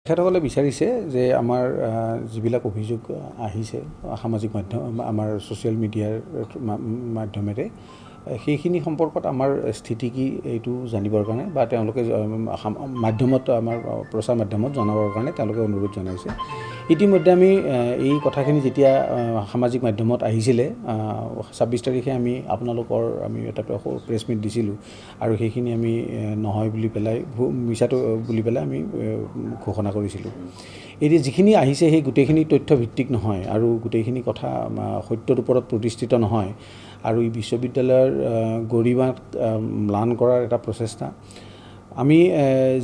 তেখেতসকলে বিচাৰিছে যে আমাৰ যিবিলাক অভিযোগ আহিছে সামাজিক মাধ্যম আমাৰ ছ'চিয়েল মিডিয়াৰ মাধ্যমেৰে সেইখিনি সম্পৰ্কত আমাৰ স্থিতি কি এইটো জানিবৰ কাৰণে বা তেওঁলোকে মাধ্যমত আমাৰ প্ৰচাৰ মাধ্যমত জনাবৰ কাৰণে তেওঁলোকে অনুৰোধ জনাইছে। ইতিমধ্যে আমি এই কথাখিনি যেতিয়া সামাজিক মাধ্যমত আহিছিলে 26 তাৰিখে আমি আপোনালোকৰ আমি এটা প্ৰেছ মিট দিছিলোঁ আৰু সেইখিনি আমি নহয় বুলি পেলাই মিছাটো বুলি পেলাই আমি ঘোষণা কৰিছিলোঁ। এতিয়া যিখিনি আহিছে সেই গোটেইখিনি তথ্য ভিত্তিক নহয় আৰু গোটেইখিনি কথা সত্যৰ ওপৰত প্ৰতিষ্ঠিত নহয় আৰু এই বিশ্ববিদ্যালয়ৰ গৰিমাক ম্লান কৰাৰ এটা প্ৰচেষ্টা। আমি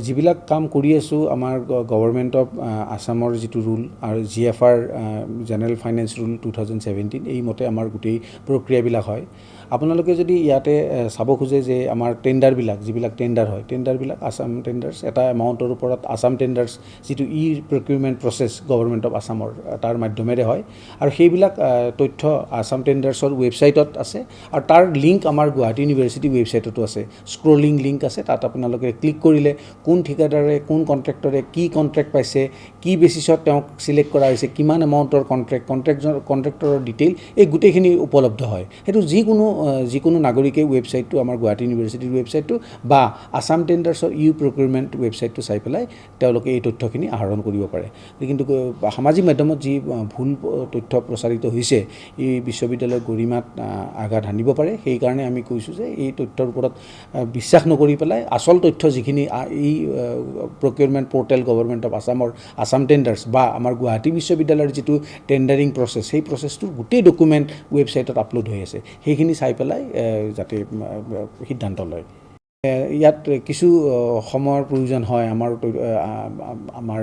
যিবিলাক কাম কৰি আছোঁ আমাৰ গভৰ্ণমেণ্ট অফ আছামৰ যিটো ৰুল আৰু GFR জেনেৰেল ফাইনেন্স ৰুল 2017 এই মতে আমাৰ গোটেই প্ৰক্ৰিয়াবিলাক হয়। আপোনালোকে যদি ইয়াতে চাব খোজে যে আমাৰ টেণ্ডাৰবিলাক যিবিলাক টেণ্ডাৰ হয় টেণ্ডাৰবিলাক আছাম টেণ্ডাৰ্ছ এটা এমাউণ্টৰ ওপৰত আছাম টেণ্ডাৰ্ছ যিটো প্ৰকিউৰমেণ্ট প্ৰচেছ গভৰ্ণমেণ্ট অফ আছামৰ তাৰ মাধ্যমেৰে হয় আৰু সেইবিলাক তথ্য আছাম টেণ্ডাৰ্ছৰ ৱেবছাইটত আছে আৰু তাৰ লিংক আমাৰ গুৱাহাটী ইউনিভাৰ্চিটি ৱেবছাইটতো আছে। স্ক্ৰলিং লিংক আছে, তাত আপোনালোকে ক্লিক কৰিলে কোন ঠিকাদাৰে কোন কণ্ট্ৰেক্টৰে কি কণ্ট্ৰেক্ট পাইছে, কি বেচিছত তেওঁক চিলেক্ট কৰা হৈছে, কিমান এমাউণ্টৰ কণ্ট্ৰেক্টৰৰ ডিটেইল এই গোটেইখিনি উপলব্ধ হয়। সেইটো যিকোনো নাগৰিকে ৱেবছাইটটো আমাৰ গুৱাহাটী ইউনিভাৰ্চিটিৰ ৱেবছাইটটো বা আছাম টেণ্ডাৰ্ছৰ প্ৰকিউৰমেণ্ট ৱেবছাইটটো চাই পেলাই তেওঁলোকে এই তথ্যখিনি আহৰণ কৰিব পাৰে। কিন্তু সামাজিক মাধ্যমত যি ভুল তথ্য প্ৰচাৰিত হৈছে এই বিশ্ববিদ্যালয়ৰ গৰিমাত আঘাত হানিব পাৰে। সেইকাৰণে আমি কৈছোঁ যে এই তথ্যৰ ওপৰত বিশ্বাস নকৰি পেলাই আচল তথ্য যিখিনি এই procurement portal government of Assam tenders বা আমাৰ গুৱাহাটী বিশ্ববিদ্যালয়ৰ যিটো টেণ্ডাৰিং প্ৰচেছ সেই প্ৰচেছটোৰ গোটেই ডকুমেণ্ট ৱেবছাইটত আপলোড হৈ আছে, সেইখিনি চাই পেলাই যাতে সিদ্ধান্ত লয়। ইয়াত কিছু সময়ৰ প্ৰয়োজন হয় আমাৰ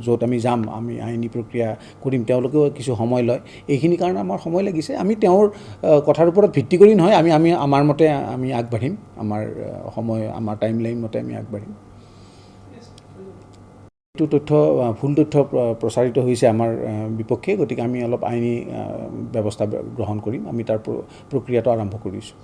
য'ত আমি যাম আমি আইনী প্ৰক্ৰিয়া কৰিম তেওঁলোকেও কিছু সময় লয়। এইখিনি কাৰণে আমাৰ সময় লাগিছে। আমি তেওঁৰ কথাৰ ওপৰত ভিত্তি কৰি নহয় আমি আমাৰ মতে আমি আগবাঢ়িম, আমাৰ টাইমলাইন মতে আমি আগবাঢ়িম। এইটো ভুল তথ্য প্ৰচাৰিত হৈছে আমাৰ বিপক্ষে, গতিকে আমি অলপ আইনী ব্যৱস্থা গ্ৰহণ কৰিম। আমি তাৰ প্ৰক্ৰিয়াটো আৰম্ভ কৰিছোঁ।